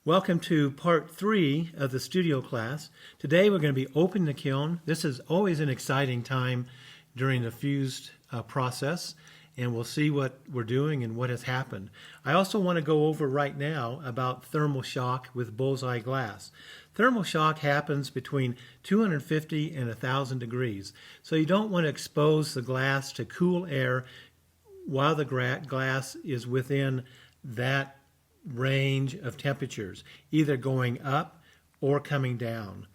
Welcome to part 3 of the studio class. Today we're going to be opening the kiln. This is always an exciting time during the fused process, and we'll see what we're doing and what has happened. I also want to go over right now about thermal shock with bullseye glass. Thermal shock happens between 250 and 1,000 degrees, so you don't want to expose the glass to cool air while the glass is within that range of temperatures, either going up or coming down.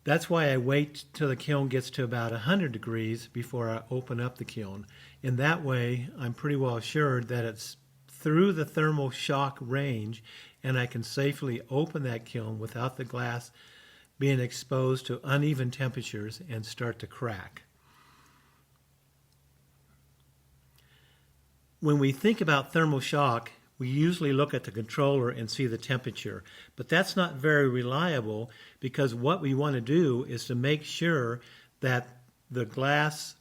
That's why I wait till the kiln gets to about 100 degrees before I open up the kiln. In that way, I'm pretty well assured that it's through the thermal shock range and I can safely open that kiln without the glass being exposed to uneven temperatures and start to crack. When we think about thermal shock, we usually look at the controller and see the temperature, but that's not very reliable because what we want to do is to make sure that the glass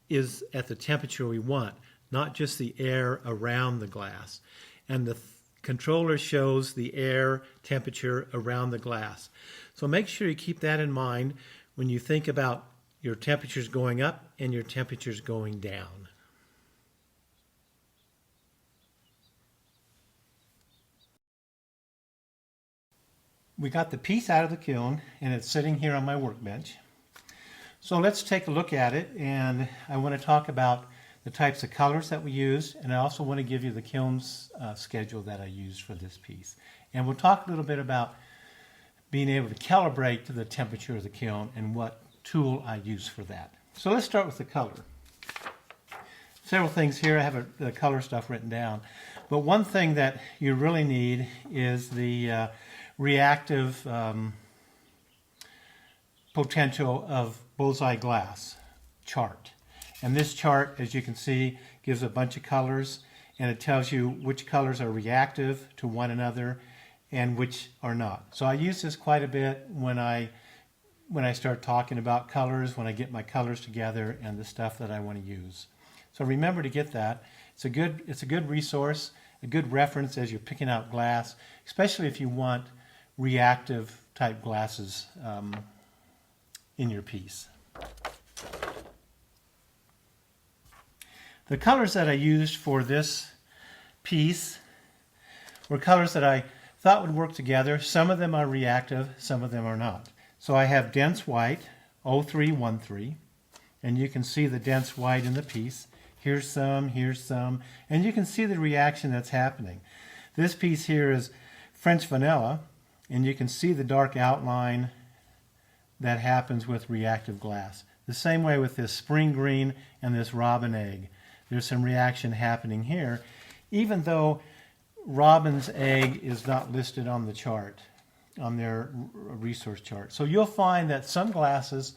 is at the temperature we want, not just the air around the glass. And the controller shows the air temperature around the glass. So make sure you keep that in mind when you think about your temperatures going up and your temperatures going down. We got the piece out of the kiln and it's sitting here on my workbench. So let's take a look at it, and I want to talk about the types of colors that we used, and I also want to give you the kiln's schedule that I used for this piece. And we'll talk a little bit about being able to calibrate to the temperature of the kiln and what tool I use for that. So let's start with the color. Several things here. I have the color stuff written down, but one thing that you really need is the reactive potential of bullseye glass chart. And this chart, as you can see, gives a bunch of colors, and it tells you which colors are reactive to one another and which are not. So I use this quite a bit when I start talking about colors, when I get my colors together and the stuff that I want to use. So remember to get that. It's a good resource, a good reference as you're picking out glass, especially if you want reactive type glasses in your piece. The colors that I used for this piece were colors that I thought would work together. Some of them are reactive, some of them are not. So I have dense white, 0313, and you can see the dense white in the piece. Here's some, and you can see the reaction that's happening. This piece here is French vanilla, and you can see the dark outline that happens with reactive glass. The same way with this spring green and this robin egg. There's some reaction happening here, even though robin's egg is not listed on the chart, on their resource chart. So you'll find that some glasses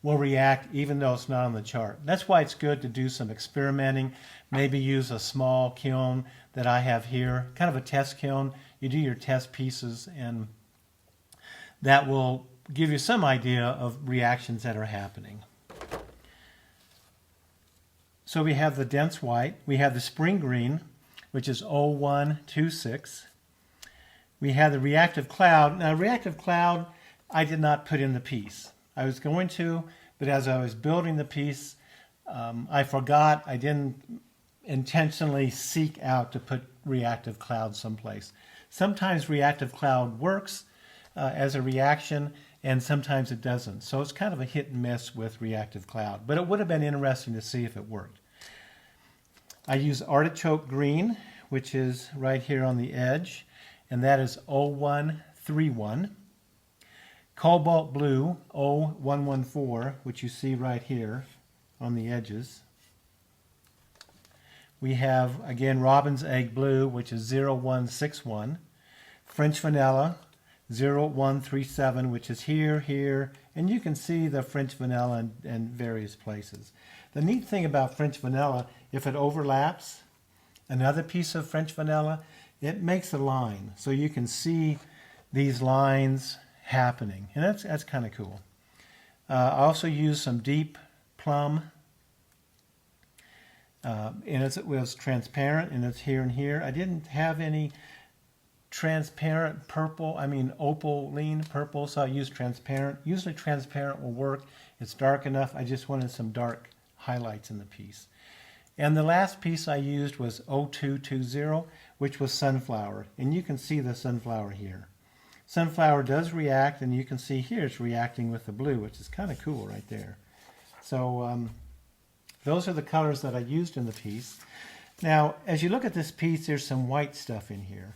will react even though it's not on the chart. That's why it's good to do some experimenting, maybe use a small kiln that I have here, kind of a test kiln. You do your test pieces, and that will give you some idea of reactions that are happening. So we have the dense white, we have the spring green, which is 0126. We have the reactive cloud. Now, reactive cloud, I did not put in the piece. I was going to, but as I was building the piece, I forgot. I didn't intentionally seek out to put reactive cloud someplace. Sometimes reactive cloud works as a reaction, and sometimes it doesn't. So it's kind of a hit and miss with reactive cloud, but it would have been interesting to see if it worked. I use artichoke green, which is right here on the edge, and that is 0131. Cobalt blue, 0114, which you see right here on the edges. We have, again, robin's egg blue, which is 0161. French vanilla, 0137, which is here, and you can see the French vanilla in various places. The neat thing about French vanilla, if it overlaps another piece of French vanilla, it makes a line. So you can see these lines happening, and that's kind of cool. I also use some deep plum, and it was transparent, and it's here and here. I didn't have any transparent purple, opaline purple, so I use transparent. Usually transparent will work. It's dark enough. I just wanted some dark highlights in the piece. And the last piece I used was 0220, which was sunflower. And you can see the sunflower here. Sunflower does react, and you can see here it's reacting with the blue, which is kind of cool right there. So those are the colors that I used in the piece. Now, as you look at this piece, there's some white stuff in here.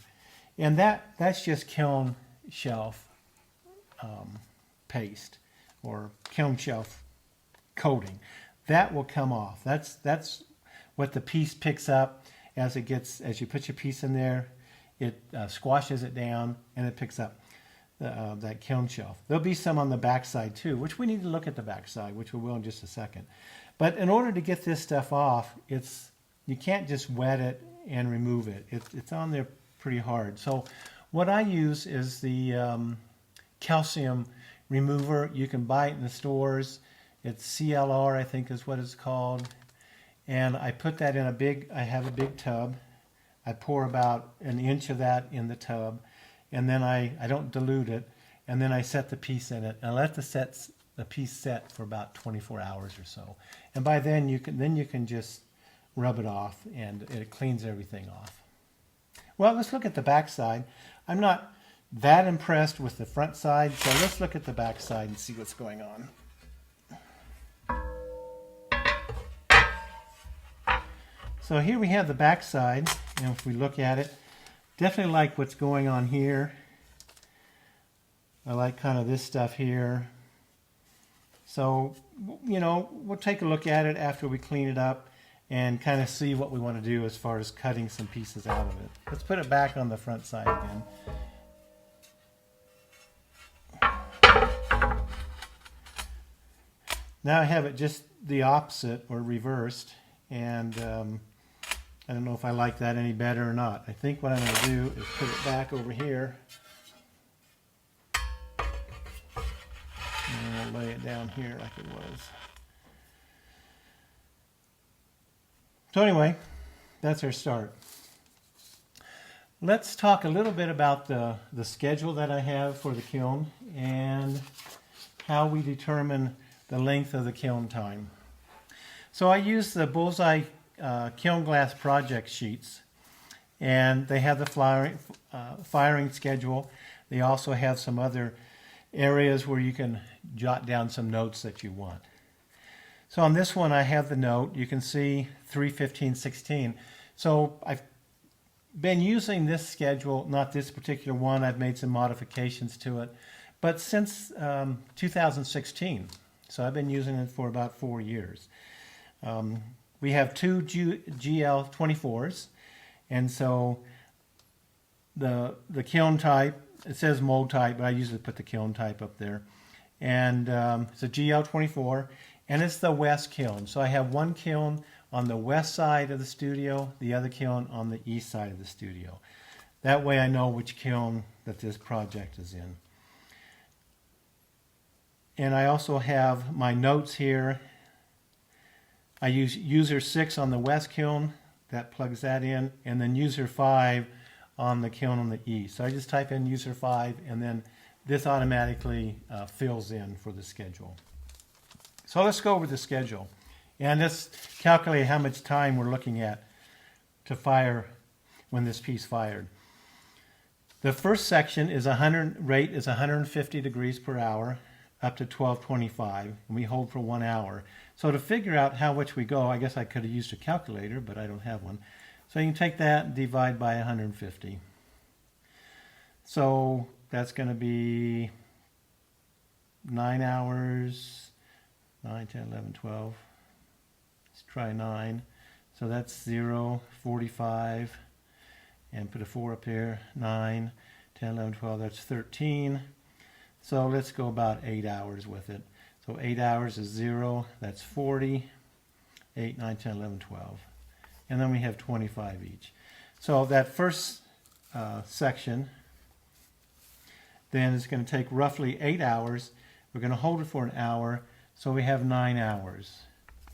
And that's just kiln shelf paste or kiln shelf coating. That will come off. That's what the piece picks up as you put your piece in there. It squashes it down and it picks up that kiln shelf. There'll be some on the back side too, which we need to look at the back side, which we will in just a second. But in order to get this stuff off, you can't just wet it and remove it. It's on there pretty hard. So what I use is the calcium remover. You can buy it in the stores. It's CLR, I think is what it's called. And I put that in I have a big tub. I pour about an inch of that in the tub, and then I don't dilute it, and then I set the piece in it, and I let the piece set for about 24 hours or so. And by then you can just rub it off, and it cleans everything off. Well, let's look at the back side. I'm not that impressed with the front side, so let's look at the back side and see what's going on. So here we have the back side, and if we look at it, definitely like what's going on here. I like kind of this stuff here. So, we'll take a look at it after we clean it up and kind of see what we want to do as far as cutting some pieces out of it. Let's put it back on the front side again. Now I have it just the opposite or reversed, and I don't know if I like that any better or not. I think what I'm going to do is put it back over here. And I'll lay it down here like it was. So anyway, that's our start. Let's talk a little bit about the schedule that I have for the kiln and how we determine the length of the kiln time. So I use the Bullseye kiln glass project sheets, and they have the firing schedule. They also have some other areas where you can jot down some notes that you want. So on this one I have the note. You can see 3:15:16. So I've been using this schedule, not this particular one. I've made some modifications to it, but since 2016. So I've been using it for about 4 years. We have two GL24s, and so the kiln type, it says mold type, but I usually put the kiln type up there. And it's a GL24, and it's the west kiln. So I have one kiln on the west side of the studio, the other kiln on the east side of the studio. That way I know which kiln that this project is in. And I also have my notes here. I use user 6 on the west kiln, that plugs that in, and then user 5 on the kiln on the east. So I just type in user 5, and then this automatically fills in for the schedule. So let's go over the schedule, and let's calculate how much time we're looking at to fire when this piece fired. The first section is rate is 150 degrees per hour up to 1225, and we hold for 1 hour. So to figure out how much we go, I guess I could have used a calculator, but I don't have one. So you can take that and divide by 150. So that's going to be 9 hours, 9, 10, 11, 12. Let's try 9. So that's 0, 45, and put a 4 up here, 9, 10, 11, 12, that's 13. So let's go about 8 hours with it. So 8 hours is 0, that's 40, 8, 9, 10, 11, 12. And then we have 25 each. So that first section then is going to take roughly 8 hours. We're going to hold it for an hour, so we have 9 hours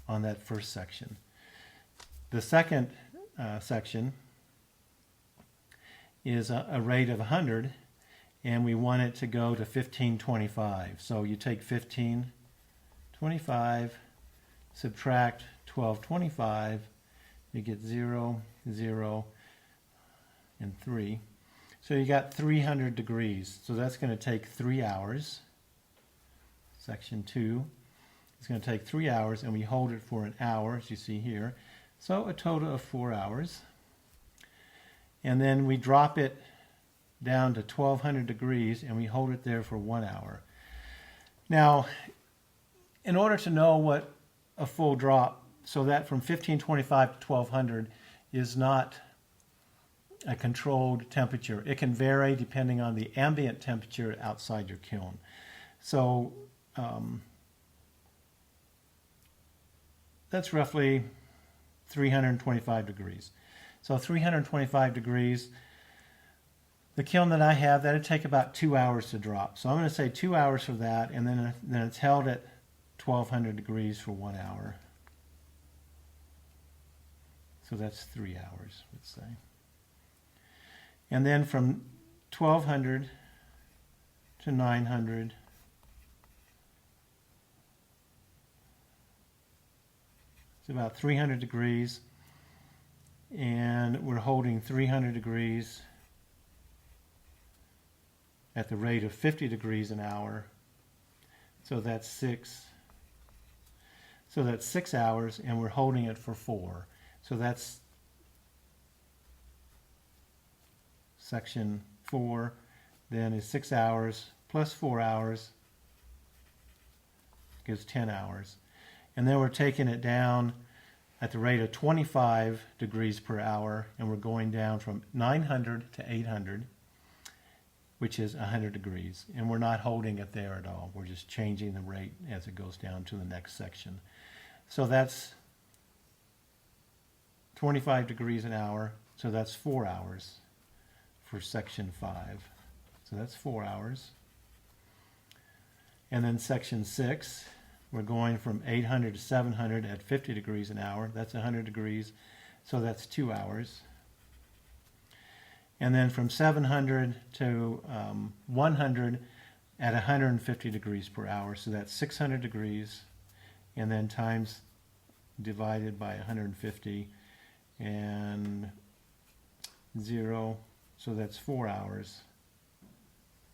on that first section. The second section is a rate of 100, and we want it to go to 1525. So you take 1525, subtract 1225, you get 0, 0, and 3. So you got 300 degrees. So that's going to take 3 hours. Section 2 is going to take 3 hours, and we hold it for an hour, as you see here. So a total of 4 hours. And then we drop it down to 1200 degrees, and we hold it there for 1 hour. Now, in order to know what a full drop, so that from 1525 to 1200 is not a controlled temperature. It can vary depending on the ambient temperature outside your kiln. So that's roughly 325 degrees. So 325 degrees, the kiln that I have, that'd take about 2 hours to drop. So I'm going to say 2 hours for that, and then it's held at 1200 degrees for 1 hour. So that's 3 hours, let's say. And then from 1200 to 900, it's about 300 degrees, and we're holding 300 degrees at the rate of 50 degrees an hour. So that's 6. So that's 6 hours, and we're holding it for 4. So that's section 4. Then is 6 hours plus 4 hours gives 10 hours. And then we're taking it down at the rate of 25 degrees per hour, and we're going down from 900 to 800, which is 100 degrees. And we're not holding it there at all. We're just changing the rate as it goes down to the next section. So that's 25 degrees an hour. So that's 4 hours for section 5. So that's 4 hours. And then section 6, we're going from 800 to 700 at 50 degrees an hour. That's 100 degrees. So that's 2 hours. And then from 700 to 100 at 150 degrees per hour. So that's 600 degrees. And then times divided by 150 and 0. So that's 4 hours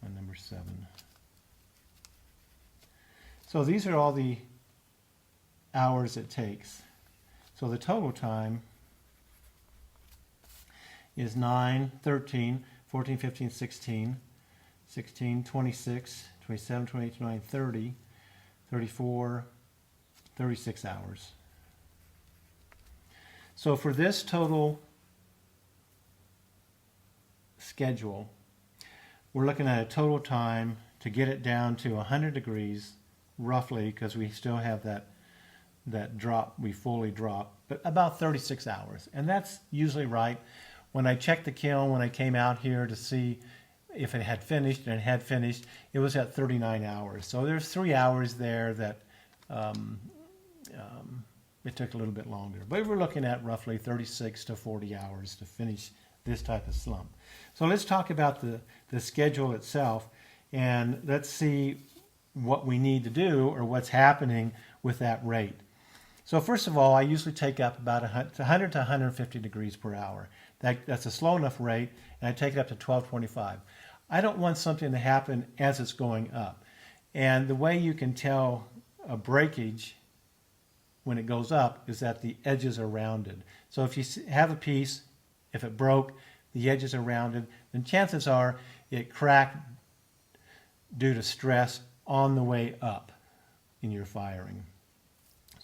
on number 7. So these are all the hours it takes. So the total time is 9, 13, 14, 15, 16, 16, 26, 27, 28, 29, 30, 34, 36 hours. So for this total schedule, we're looking at a total time to get it down to 100 degrees, roughly, because we still have that drop, we fully drop, but about 36 hours. And that's usually right. When I checked the kiln, when I came out here to see if it had finished, and it had finished, it was at 39 hours. So there's 3 hours there that it took a little bit longer. But we're looking at roughly 36 to 40 hours to finish this type of slump. So let's talk about the schedule itself, and let's see what we need to do or what's happening with that rate. So first of all, I usually take up about 100 to 150 degrees per hour. That's a slow enough rate, and I take it up to 1225. I don't want something to happen as it's going up. And the way you can tell a breakage when it goes up is that the edges are rounded. So if you have a piece, if it broke, the edges are rounded, then chances are it cracked due to stress on the way up in your firing.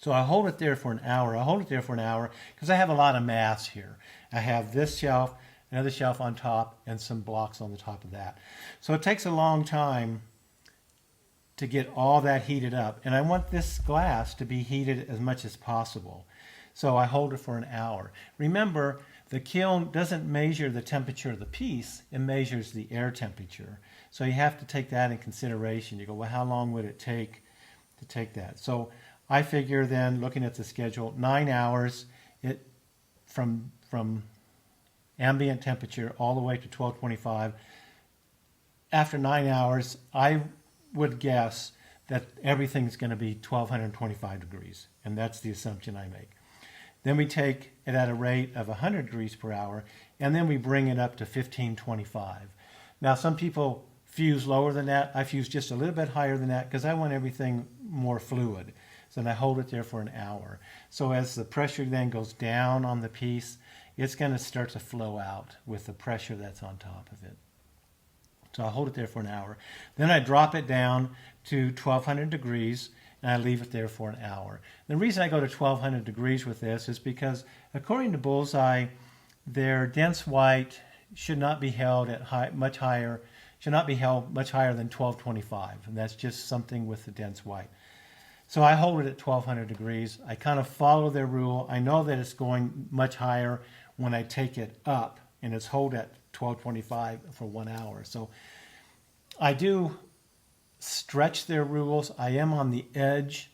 So I hold it there for an hour. I hold it there for an hour because I have a lot of mass here. I have this shelf, another shelf on top, and some blocks on the top of that. So it takes a long time to get all that heated up. And I want this glass to be heated as much as possible. So I hold it for an hour. Remember, the kiln doesn't measure the temperature of the piece, it measures the air temperature. So you have to take that in consideration. You go, well, how long would it take to take that? So I figure then, looking at the schedule, 9 hours from ambient temperature all the way to 1225. After 9 hours, I would guess that everything's going to be 1225 degrees, and that's the assumption I make. Then we take it at a rate of 100 degrees per hour, and then we bring it up to 1525. Now, some people fuse lower than that. I fuse just a little bit higher than that because I want everything more fluid. So then I hold it there for an hour. So as the pressure then goes down on the piece, it's going to start to flow out with the pressure that's on top of it. So I hold it there for an hour. Then I drop it down to 1200 degrees and I leave it there for an hour. The reason I go to 1200 degrees with this is because according to Bullseye, their dense white should not be held at much higher than 1225, and that's just something with the dense white. So I hold it at 1200 degrees. I kind of follow their rule. I know that it's going much higher when I take it up, and it's hold at 1225 for 1 hour. So I do stretch their rules. I am on the edge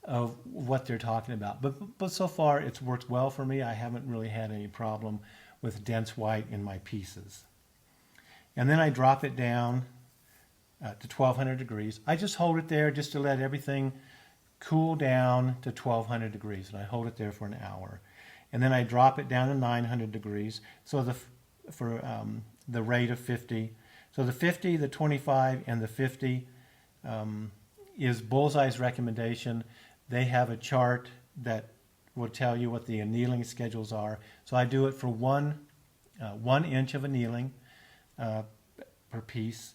of what they're talking about, but so far it's worked well for me. I haven't really had any problem with dense white in my pieces. And then I drop it down to 1200 degrees. I just hold it there just to let everything cool down to 1200 degrees, and I hold it there for an hour. And then I drop it down to 900 degrees so for the rate of 50. So the 50, the 25, and the 50 is Bullseye's recommendation. They have a chart that will tell you what the annealing schedules are. So I do it for 1 inch of annealing per piece,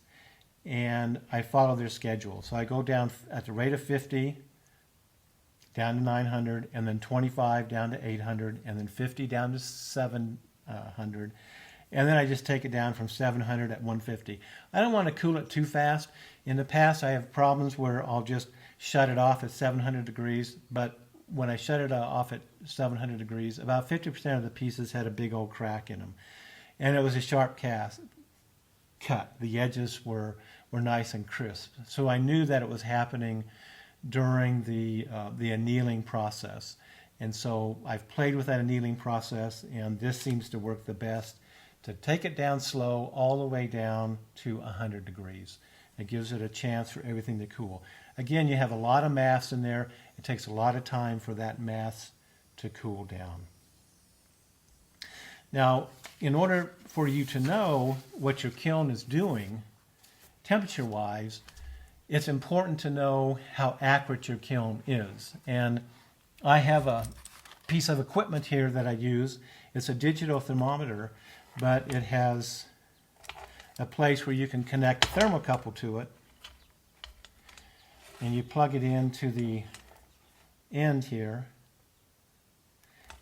and I follow their schedule. So I go down at the rate of 50 down to 900, and then 25 down to 800, and then 50 down to 700, and then I just take it down from 700 at 150. I don't want to cool it too fast. In the past, I have problems where I'll just shut it off at 700 degrees, but when I shut it off at 700 degrees, about 50% of the pieces had a big old crack in them, and it was a sharp cut. The edges were nice and crisp, so I knew that it was happening during the annealing process. And so I've played with that annealing process, and this seems to work the best to take it down slow all the way down to 100 degrees. It gives it a chance for everything to cool. Again, you have a lot of mass in there. It takes a lot of time for that mass to cool down. Now, in order for you to know what your kiln is doing, temperature-wise, it's important to know how accurate your kiln is. And I have a piece of equipment here that I use. It's a digital thermometer, but it has a place where you can connect a thermocouple to it. And you plug it into the end here.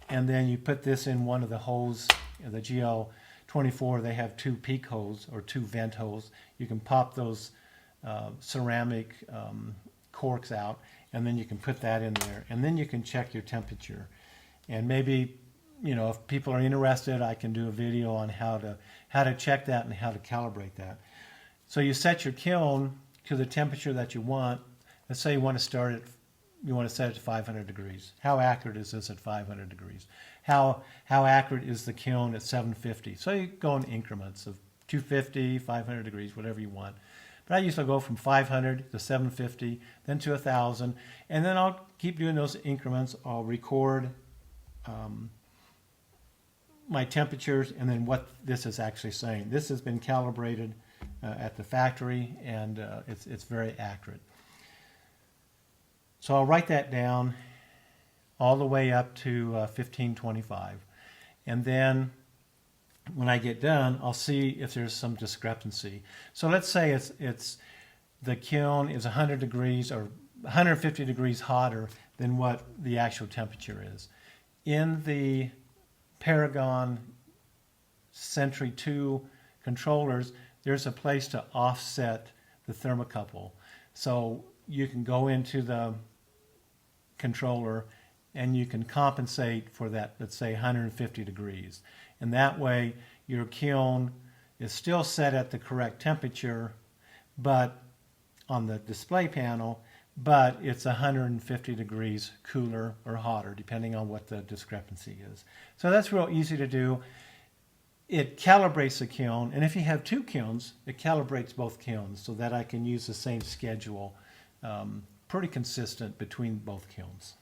And then you put this in one of the holes, the GL24, they have 2 peak holes or 2 vent holes. You can pop those ceramic corks out, and then you can put that in there, and then you can check your temperature. And maybe, if people are interested, I can do a video on how to check that and how to calibrate that. So you set your kiln to the temperature that you want. Let's say you want to set it to 500 degrees. How accurate is this at 500 degrees? How accurate is the kiln at 750? So you go in increments of 250, 500 degrees, whatever you want. But I usually go from 500 to 750, then to 1,000, and then I'll keep doing those increments. I'll record my temperatures and then what this is actually saying. This has been calibrated at the factory, and it's very accurate. So I'll write that down all the way up to 1525, and then when I get done, I'll see if there's some discrepancy. So let's say it's the kiln is 100 degrees or 150 degrees hotter than what the actual temperature is. In the Paragon Sentry 2 controllers, there's a place to offset the thermocouple. So you can go into the controller and you can compensate for that, let's say 150 degrees. And that way your kiln is still set at the correct temperature, but on the display panel, but it's 150 degrees cooler or hotter, depending on what the discrepancy is. So that's real easy to do. it calibrates the kiln, and if you have two kilns, it calibrates both kilns so that I can use the same schedule, pretty consistent between both kilns.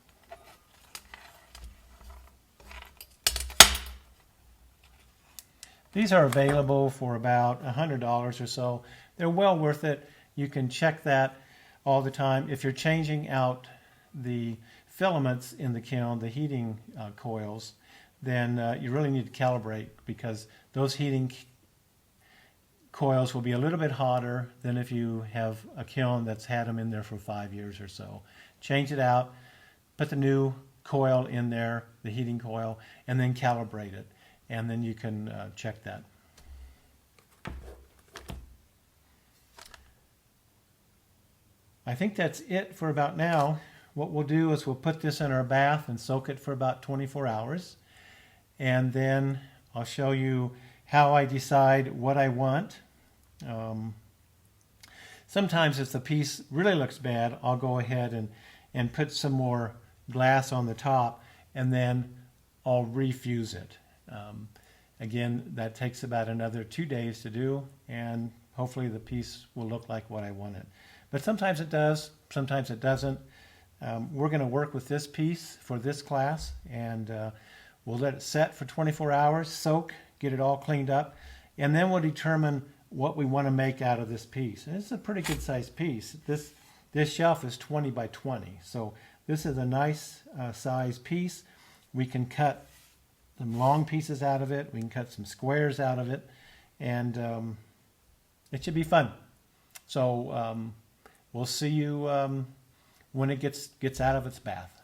These are available for about $100 or so. They're well worth it. You can check that all the time. If you're changing out the filaments in the kiln, the heating coils, then you really need to calibrate, because those heating coils will be a little bit hotter than if you have a kiln that's had them in there for 5 years or so. Change it out, put the new coil in there, the heating coil, and then calibrate it. And then you can check that. I think that's it for about now. What we'll do is we'll put this in our bath and soak it for about 24 hours. And then I'll show you how I decide what I want. Sometimes if the piece really looks bad, I'll go ahead and put some more glass on the top, and then I'll refuse it. Again, that takes about another 2 days to do, and hopefully the piece will look like what I want it. But sometimes it does, sometimes it doesn't. We're going to work with this piece for this class, and we'll let it set for 24 hours, soak, get it all cleaned up, and then we'll determine what we want to make out of this piece. And it's a pretty good sized piece. This shelf is 20 by 20, so this is a nice size piece. We can cut some long pieces out of it. We can cut some squares out of it, and it should be fun. So we'll see you when it gets out of its bath.